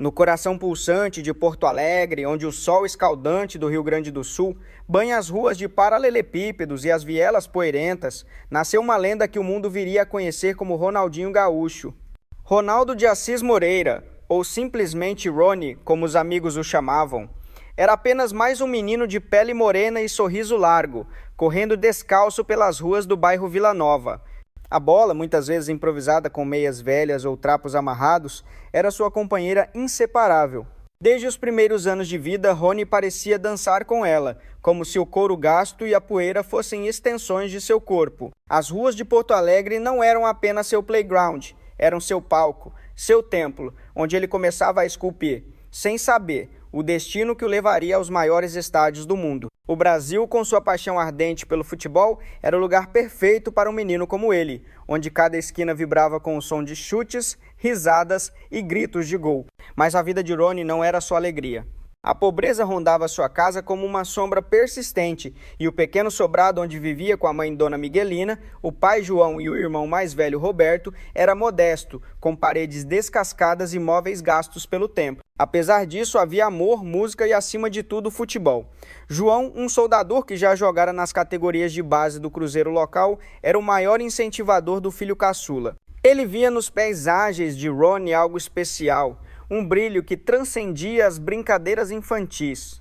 No coração pulsante de Porto Alegre, onde o sol escaldante do Rio Grande do Sul banha as ruas de paralelepípedos e as vielas poeirentas, nasceu uma lenda que o mundo viria a conhecer como Ronaldinho Gaúcho. Ronaldo de Assis Moreira, ou simplesmente Rony, como os amigos o chamavam, era apenas mais um menino de pele morena e sorriso largo, correndo descalço pelas ruas do bairro Vila Nova. A bola, muitas vezes improvisada com meias velhas ou trapos amarrados, era sua companheira inseparável. Desde os primeiros anos de vida, Rony parecia dançar com ela, como se o couro gasto e a poeira fossem extensões de seu corpo. As ruas de Porto Alegre não eram apenas seu playground, eram seu palco, seu templo, onde ele começava a esculpir, sem saber, o destino que o levaria aos maiores estádios do mundo. O Brasil, com sua paixão ardente pelo futebol, era o lugar perfeito para um menino como ele, onde cada esquina vibrava com o som de chutes, risadas e gritos de gol. Mas a vida de Rony não era só alegria. A pobreza rondava sua casa como uma sombra persistente, e o pequeno sobrado onde vivia com a mãe Dona Miguelina, o pai João e o irmão mais velho Roberto, era modesto, com paredes descascadas e móveis gastos pelo tempo. Apesar disso, havia amor, música e, acima de tudo, futebol. João, um soldador que já jogara nas categorias de base do cruzeiro local, era o maior incentivador do filho caçula. Ele via nos pés ágeis de Rony algo especial, um brilho que transcendia as brincadeiras infantis.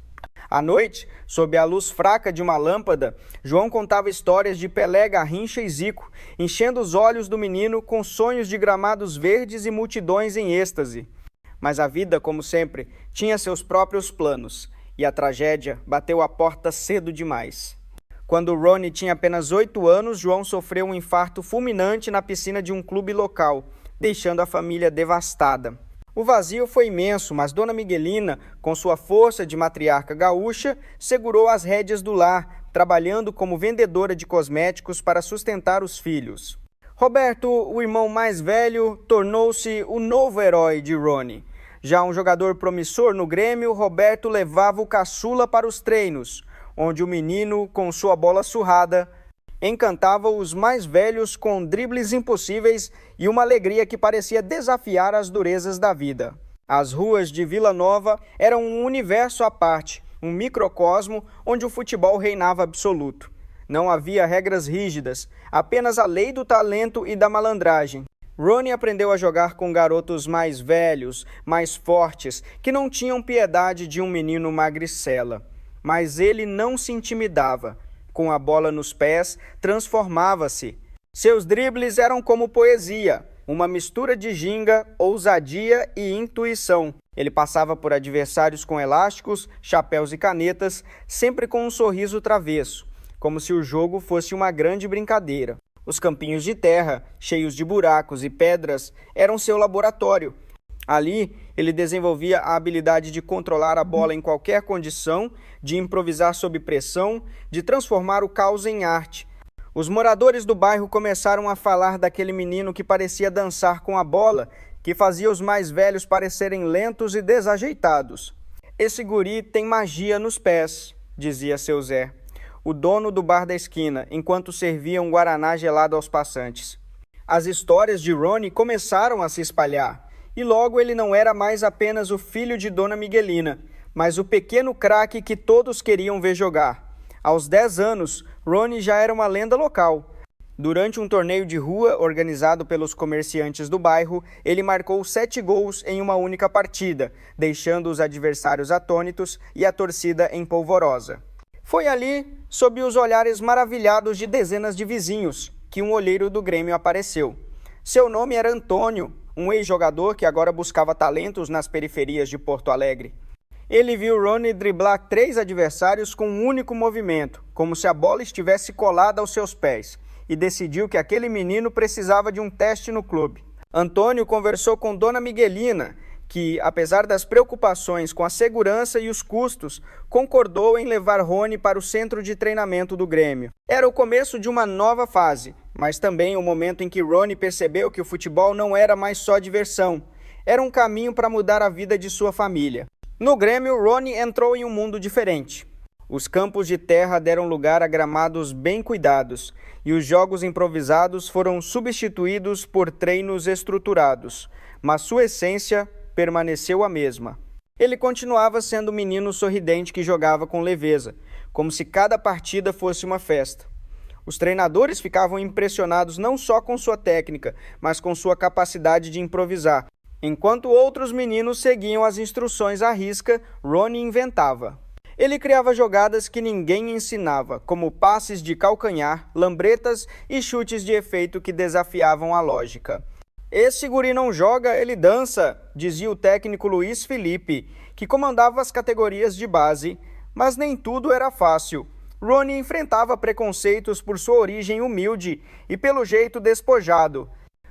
À noite, sob a luz fraca de uma lâmpada, João contava histórias de Pelé, Garrincha e Zico, enchendo os olhos do menino com sonhos de gramados verdes e multidões em êxtase. Mas a vida, como sempre, tinha seus próprios planos, e a tragédia bateu à porta cedo demais. Quando Rony tinha apenas 8 anos, João sofreu um infarto fulminante na piscina de um clube local, deixando a família devastada. O vazio foi imenso, mas Dona Miguelina, com sua força de matriarca gaúcha, segurou as rédeas do lar, trabalhando como vendedora de cosméticos para sustentar os filhos. Roberto, o irmão mais velho, tornou-se o novo herói de Rony. Já um jogador promissor no Grêmio, Roberto levava o caçula para os treinos, onde o menino, com sua bola surrada, encantava os mais velhos com dribles impossíveis e uma alegria que parecia desafiar as durezas da vida. As ruas de Vila Nova eram um universo à parte, um microcosmo onde o futebol reinava absoluto. Não havia regras rígidas, apenas a lei do talento e da malandragem. Rony aprendeu a jogar com garotos mais velhos, mais fortes, que não tinham piedade de um menino magricela. Mas ele não se intimidava. Com a bola nos pés, transformava-se. Seus dribles eram como poesia, uma mistura de ginga, ousadia e intuição. Ele passava por adversários com elásticos, chapéus e canetas, sempre com um sorriso travesso, como se o jogo fosse uma grande brincadeira. Os campinhos de terra, cheios de buracos e pedras, eram seu laboratório. Ali, ele desenvolvia a habilidade de controlar a bola em qualquer condição, de improvisar sob pressão, de transformar o caos em arte. Os moradores do bairro começaram a falar daquele menino que parecia dançar com a bola, que fazia os mais velhos parecerem lentos e desajeitados. "Esse guri tem magia nos pés", dizia seu Zé, o dono do bar da esquina, enquanto servia um guaraná gelado aos passantes. As histórias de Rony começaram a se espalhar. E logo ele não era mais apenas o filho de Dona Miguelina, mas o pequeno craque que todos queriam ver jogar. Aos 10 anos, Rony já era uma lenda local. Durante um torneio de rua organizado pelos comerciantes do bairro, ele marcou 7 gols em uma única partida, deixando os adversários atônitos e a torcida em polvorosa. Foi ali, sob os olhares maravilhados de dezenas de vizinhos, que um olheiro do Grêmio apareceu. Seu nome era Antônio, um ex-jogador que agora buscava talentos nas periferias de Porto Alegre. Ele viu Rony driblar 3 adversários com um único movimento, como se a bola estivesse colada aos seus pés, e decidiu que aquele menino precisava de um teste no clube. Antônio conversou com Dona Miguelina, que, apesar das preocupações com a segurança e os custos, concordou em levar Rony para o centro de treinamento do Grêmio. Era o começo de uma nova fase, mas também o momento em que Rony percebeu que o futebol não era mais só diversão, era um caminho para mudar a vida de sua família. No Grêmio, Rony entrou em um mundo diferente. Os campos de terra deram lugar a gramados bem cuidados, e os jogos improvisados foram substituídos por treinos estruturados, mas sua essência permaneceu a mesma. Ele continuava sendo o menino sorridente que jogava com leveza, como se cada partida fosse uma festa. Os treinadores ficavam impressionados não só com sua técnica, mas com sua capacidade de improvisar. Enquanto outros meninos seguiam as instruções à risca, Ronnie inventava. Ele criava jogadas que ninguém ensinava, como passes de calcanhar, lambretas e chutes de efeito que desafiavam a lógica. "Esse guri não joga, ele dança", dizia o técnico Luiz Felipe, que comandava as categorias de base, mas nem tudo era fácil. Ronnie enfrentava preconceitos por sua origem humilde e pelo jeito despojado.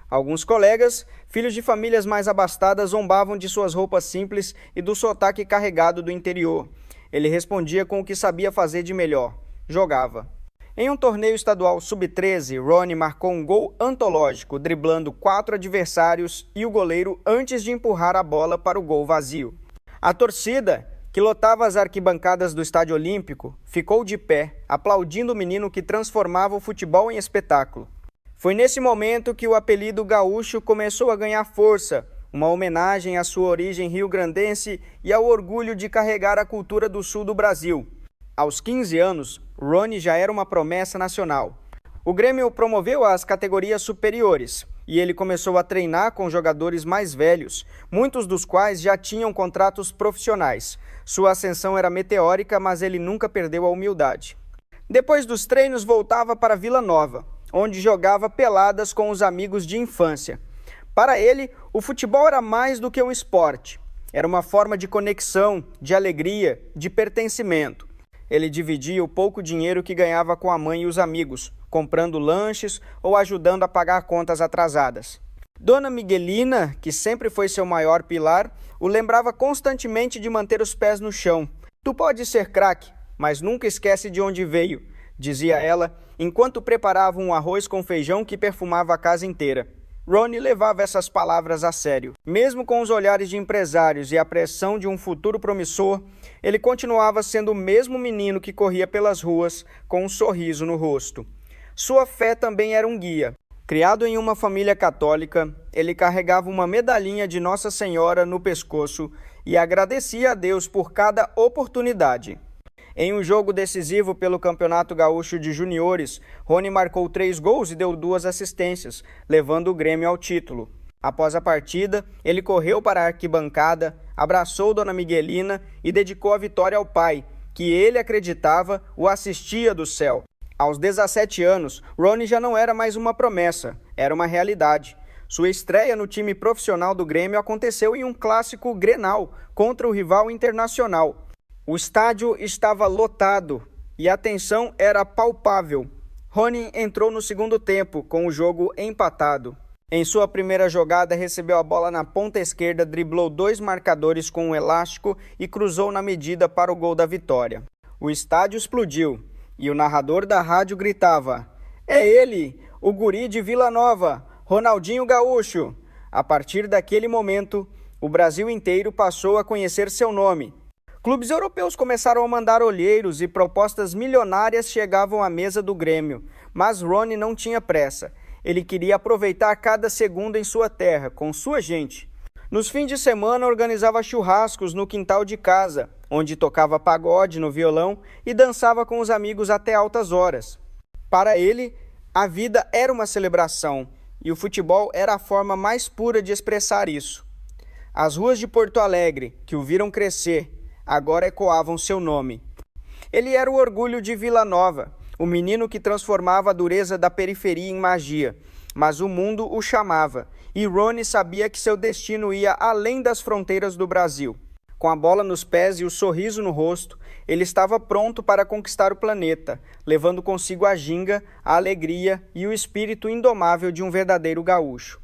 Alguns colegas, filhos de famílias mais abastadas, zombavam de suas roupas simples e do sotaque carregado do interior. Ele respondia com o que sabia fazer de melhor: jogava. Em um torneio estadual sub-13, Ronnie marcou um gol antológico, driblando 4 adversários e o goleiro antes de empurrar a bola para o gol vazio. A torcida, que lotava as arquibancadas do Estádio Olímpico, ficou de pé, aplaudindo o menino que transformava o futebol em espetáculo. Foi nesse momento que o apelido gaúcho começou a ganhar força, uma homenagem à sua origem rio-grandense e ao orgulho de carregar a cultura do sul do Brasil. Aos 15 anos, Ronnie já era uma promessa nacional. O Grêmio promoveu as categorias superiores e ele começou a treinar com jogadores mais velhos, muitos dos quais já tinham contratos profissionais. Sua ascensão era meteórica, mas ele nunca perdeu a humildade. Depois dos treinos, voltava para Vila Nova, onde jogava peladas com os amigos de infância. Para ele, o futebol era mais do que um esporte. Era uma forma de conexão, de alegria, de pertencimento. Ele dividia o pouco dinheiro que ganhava com a mãe e os amigos, comprando lanches ou ajudando a pagar contas atrasadas. Dona Miguelina, que sempre foi seu maior pilar, o lembrava constantemente de manter os pés no chão. "Tu pode ser craque, mas nunca esquece de onde veio", dizia ela, enquanto preparava um arroz com feijão que perfumava a casa inteira. Ronnie levava essas palavras a sério. Mesmo com os olhares de empresários e a pressão de um futuro promissor, ele continuava sendo o mesmo menino que corria pelas ruas com um sorriso no rosto. Sua fé também era um guia. Criado em uma família católica, ele carregava uma medalhinha de Nossa Senhora no pescoço e agradecia a Deus por cada oportunidade. Em um jogo decisivo pelo Campeonato Gaúcho de Juniores, Ronnie marcou 3 gols e deu 2 assistências, levando o Grêmio ao título. Após a partida, ele correu para a arquibancada, abraçou Dona Miguelina e dedicou a vitória ao pai, que ele acreditava o assistia do céu. Aos 17 anos, Ronnie já não era mais uma promessa, era uma realidade. Sua estreia no time profissional do Grêmio aconteceu em um clássico Grenal contra o rival Internacional. O estádio estava lotado e a tensão era palpável. Ronnie entrou no segundo tempo, com o jogo empatado. Em sua primeira jogada, recebeu a bola na ponta esquerda, driblou 2 marcadores com um elástico e cruzou na medida para o gol da vitória. O estádio explodiu e o narrador da rádio gritava: "É ele, o guri de Vila Nova, Ronaldinho Gaúcho!" A partir daquele momento, o Brasil inteiro passou a conhecer seu nome. Clubes europeus começaram a mandar olheiros e propostas milionárias chegavam à mesa do Grêmio, mas Ronnie não tinha pressa. Ele queria aproveitar cada segundo em sua terra, com sua gente. Nos fins de semana, organizava churrascos no quintal de casa, onde tocava pagode no violão e dançava com os amigos até altas horas. Para ele, a vida era uma celebração e o futebol era a forma mais pura de expressar isso. As ruas de Porto Alegre, que o viram crescer, agora ecoavam seu nome. Ele era o orgulho de Vila Nova, o menino que transformava a dureza da periferia em magia, mas o mundo o chamava, e Ronnie sabia que seu destino ia além das fronteiras do Brasil. Com a bola nos pés e o sorriso no rosto, ele estava pronto para conquistar o planeta, levando consigo a ginga, a alegria e o espírito indomável de um verdadeiro gaúcho.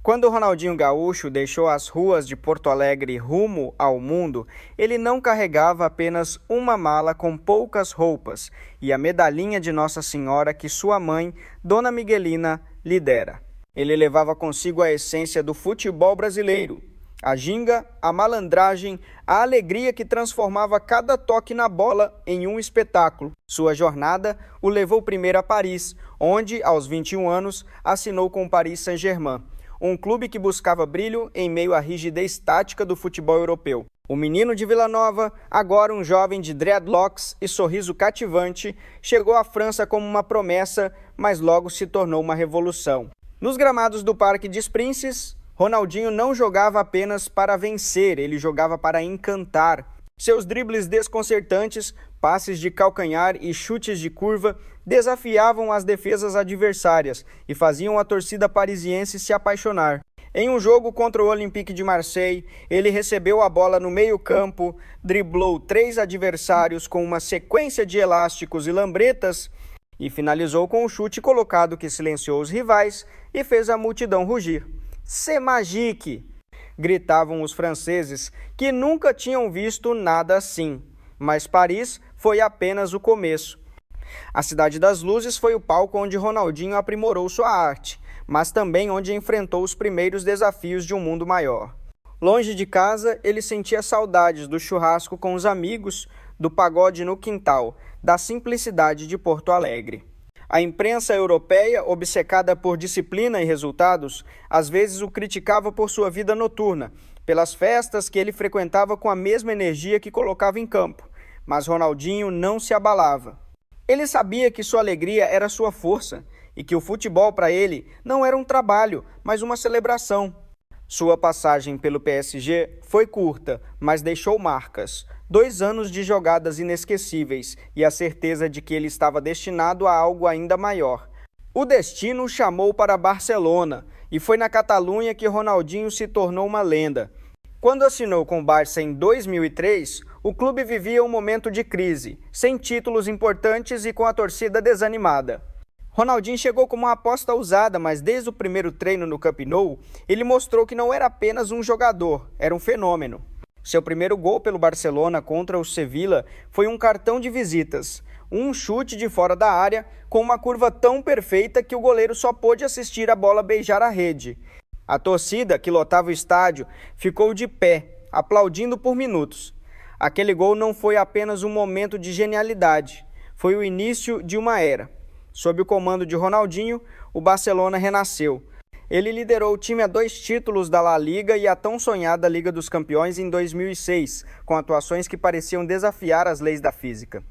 Quando o Ronaldinho Gaúcho deixou as ruas de Porto Alegre rumo ao mundo, ele não carregava apenas uma mala com poucas roupas e a medalhinha de Nossa Senhora que sua mãe, Dona Miguelina, lhe dera. Ele levava consigo a essência do futebol brasileiro, a ginga, a malandragem, a alegria que transformava cada toque na bola em um espetáculo. Sua jornada o levou primeiro a Paris, onde, aos 21 anos, assinou com o Paris Saint-Germain. um clube que buscava brilho em meio à rigidez tática do futebol europeu. O menino de Vila Nova, agora um jovem de dreadlocks e sorriso cativante, chegou à França como uma promessa, mas logo se tornou uma revolução. Nos gramados do Parque des Princes, Ronaldinho não jogava apenas para vencer, ele jogava para encantar. Seus dribles desconcertantes, passes de calcanhar e chutes de curva desafiavam as defesas adversárias e faziam a torcida parisiense se apaixonar. Em um jogo contra o Olympique de Marseille, ele recebeu a bola no meio-campo, driblou 3 adversários com uma sequência de elásticos e lambretas e finalizou com um chute colocado que silenciou os rivais e fez a multidão rugir. C'est magique! Gritavam os franceses, que nunca tinham visto nada assim. Mas Paris foi apenas o começo. A Cidade das Luzes foi o palco onde Ronaldinho aprimorou sua arte, mas também onde enfrentou os primeiros desafios de um mundo maior. Longe de casa, ele sentia saudades do churrasco com os amigos, do pagode no quintal, da simplicidade de Porto Alegre. A imprensa europeia, obcecada por disciplina e resultados, às vezes o criticava por sua vida noturna, pelas festas que ele frequentava com a mesma energia que colocava em campo. Mas Ronaldinho não se abalava. Ele sabia que sua alegria era sua força e que o futebol para ele não era um trabalho, mas uma celebração. Sua passagem pelo PSG foi curta, mas deixou marcas. 2 anos de jogadas inesquecíveis e a certeza de que ele estava destinado a algo ainda maior. O destino o chamou para Barcelona e foi na Catalunha que Ronaldinho se tornou uma lenda. Quando assinou com o Barça em 2003, o clube vivia um momento de crise, sem títulos importantes e com a torcida desanimada. Ronaldinho chegou como uma aposta ousada, mas desde o primeiro treino no Camp Nou, ele mostrou que não era apenas um jogador, era um fenômeno. Seu primeiro gol pelo Barcelona contra o Sevilla foi um cartão de visitas, um chute de fora da área com uma curva tão perfeita que o goleiro só pôde assistir a bola beijar a rede. A torcida, que lotava o estádio, ficou de pé, aplaudindo por minutos. Aquele gol não foi apenas um momento de genialidade, foi o início de uma era. Sob o comando de Ronaldinho, o Barcelona renasceu. Ele liderou o time a 2 títulos da La Liga e a tão sonhada Liga dos Campeões em 2006, com atuações que pareciam desafiar as leis da física.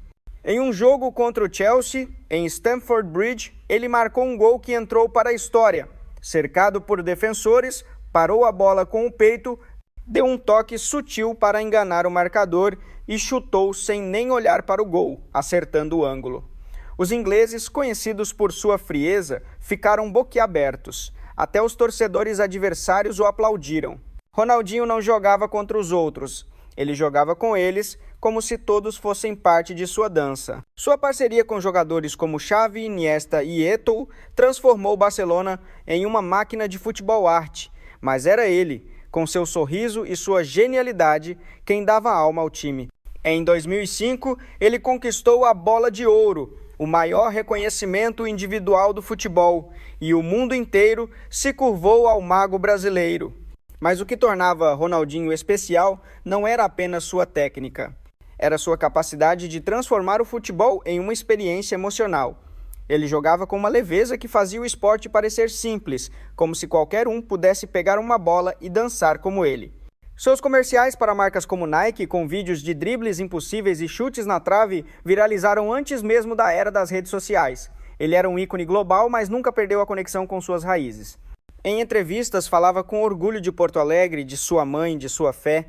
Em um jogo contra o Chelsea, em Stamford Bridge, ele marcou um gol que entrou para a história. Cercado por defensores, parou a bola com o peito, deu um toque sutil para enganar o marcador e chutou sem nem olhar para o gol, acertando o ângulo. Os ingleses, conhecidos por sua frieza, ficaram boquiabertos. Até os torcedores adversários o aplaudiram. Ronaldinho não jogava contra os outros. Ele jogava com eles como se todos fossem parte de sua dança. Sua parceria com jogadores como Xavi, Iniesta e Eto'o transformou o Barcelona em uma máquina de futebol arte. Mas era ele, com seu sorriso e sua genialidade, quem dava alma ao time. Em 2005, ele conquistou a Bola de Ouro, o maior reconhecimento individual do futebol, e o mundo inteiro se curvou ao mago brasileiro. Mas o que tornava Ronaldinho especial não era apenas sua técnica. Era sua capacidade de transformar o futebol em uma experiência emocional. Ele jogava com uma leveza que fazia o esporte parecer simples, como se qualquer um pudesse pegar uma bola e dançar como ele. Seus comerciais para marcas como Nike, com vídeos de dribles impossíveis e chutes na trave, viralizaram antes mesmo da era das redes sociais. Ele era um ícone global, mas nunca perdeu a conexão com suas raízes. Em entrevistas, falava com orgulho de Porto Alegre, de sua mãe, de sua fé.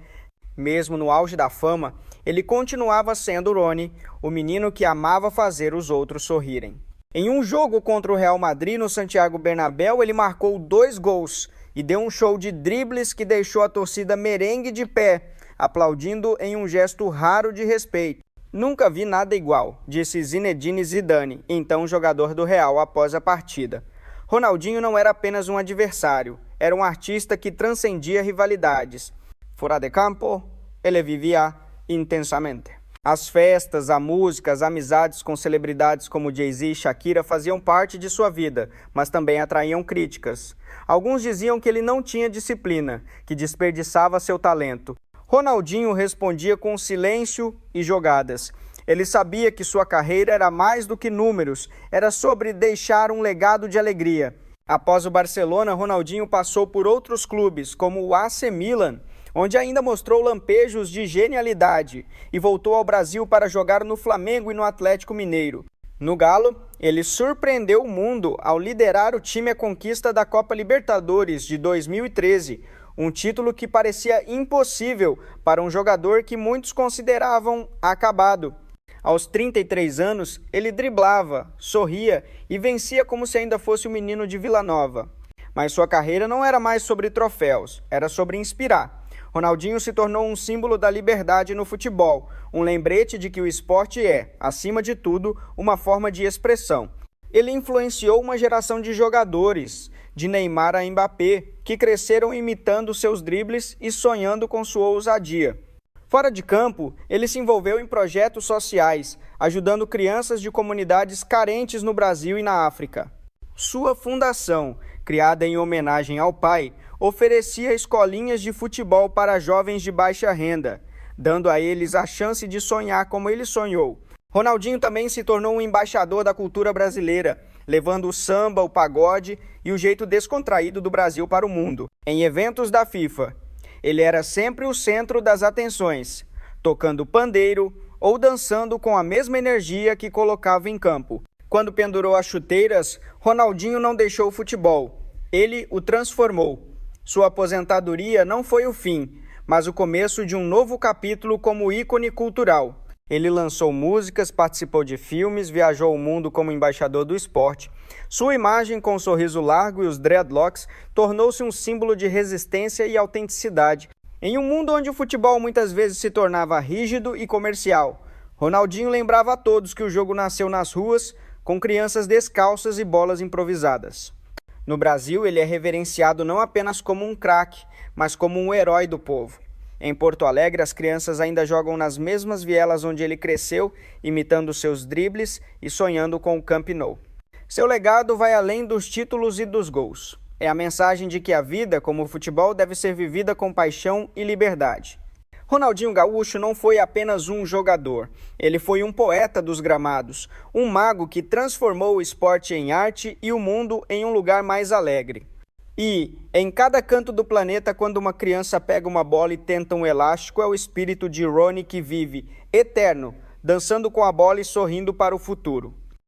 Mesmo no auge da fama, ele continuava sendo Rony, o menino que amava fazer os outros sorrirem. Em um jogo contra o Real Madrid, no Santiago Bernabéu, ele marcou 2 gols e deu um show de dribles que deixou a torcida merengue de pé, aplaudindo em um gesto raro de respeito. Nunca vi nada igual, disse Zinedine Zidane, então jogador do Real após a partida. Ronaldinho não era apenas um adversário, era um artista que transcendia rivalidades. Fora de campo, ele vivia intensamente. As festas, a música, as amizades com celebridades como Jay-Z e Shakira faziam parte de sua vida, mas também atraíam críticas. Alguns diziam que ele não tinha disciplina, que desperdiçava seu talento. Ronaldinho respondia com silêncio e jogadas. Ele sabia que sua carreira era mais do que números, era sobre deixar um legado de alegria. Após o Barcelona, Ronaldinho passou por outros clubes, como o AC Milan, onde ainda mostrou lampejos de genialidade e voltou ao Brasil para jogar no Flamengo e no Atlético Mineiro. No Galo, ele surpreendeu o mundo ao liderar o time à conquista da Copa Libertadores de 2013, um título que parecia impossível para um jogador que muitos consideravam acabado. Aos 33 anos, ele driblava, sorria e vencia como se ainda fosse o menino de Vila Nova. Mas sua carreira não era mais sobre troféus, era sobre inspirar. Ronaldinho se tornou um símbolo da liberdade no futebol, um lembrete de que o esporte é, acima de tudo, uma forma de expressão. Ele influenciou uma geração de jogadores, de Neymar a Mbappé, que cresceram imitando seus dribles e sonhando com sua ousadia. Fora de campo, ele se envolveu em projetos sociais, ajudando crianças de comunidades carentes no Brasil e na África. Sua fundação, criada em homenagem ao pai, oferecia escolinhas de futebol para jovens de baixa renda, dando a eles a chance de sonhar como ele sonhou. Ronaldinho também se tornou um embaixador da cultura brasileira, levando o samba, o pagode e o jeito descontraído do Brasil para o mundo. Em eventos da FIFA, ele era sempre o centro das atenções, tocando pandeiro ou dançando com a mesma energia que colocava em campo. Quando pendurou as chuteiras, Ronaldinho não deixou o futebol, ele o transformou. Sua aposentadoria não foi o fim, mas o começo de um novo capítulo como ícone cultural. Ele lançou músicas, participou de filmes, viajou o mundo como embaixador do esporte. Sua imagem, com o sorriso largo e os dreadlocks, tornou-se um símbolo de resistência e autenticidade. Em um mundo onde o futebol muitas vezes se tornava rígido e comercial, Ronaldinho lembrava a todos que o jogo nasceu nas ruas, com crianças descalças e bolas improvisadas. No Brasil, ele é reverenciado não apenas como um craque, mas como um herói do povo. Em Porto Alegre, as crianças ainda jogam nas mesmas vielas onde ele cresceu, imitando seus dribles e sonhando com o Camp Nou. Seu legado vai além dos títulos e dos gols. É a mensagem de que a vida, como o futebol, deve ser vivida com paixão e liberdade. Ronaldinho Gaúcho não foi apenas um jogador, ele foi um poeta dos gramados, um mago que transformou o esporte em arte e o mundo em um lugar mais alegre. E, em cada canto do planeta, quando uma criança pega uma bola e tenta um elástico, é o espírito de Rony que vive, eterno, dançando com a bola e sorrindo para o futuro.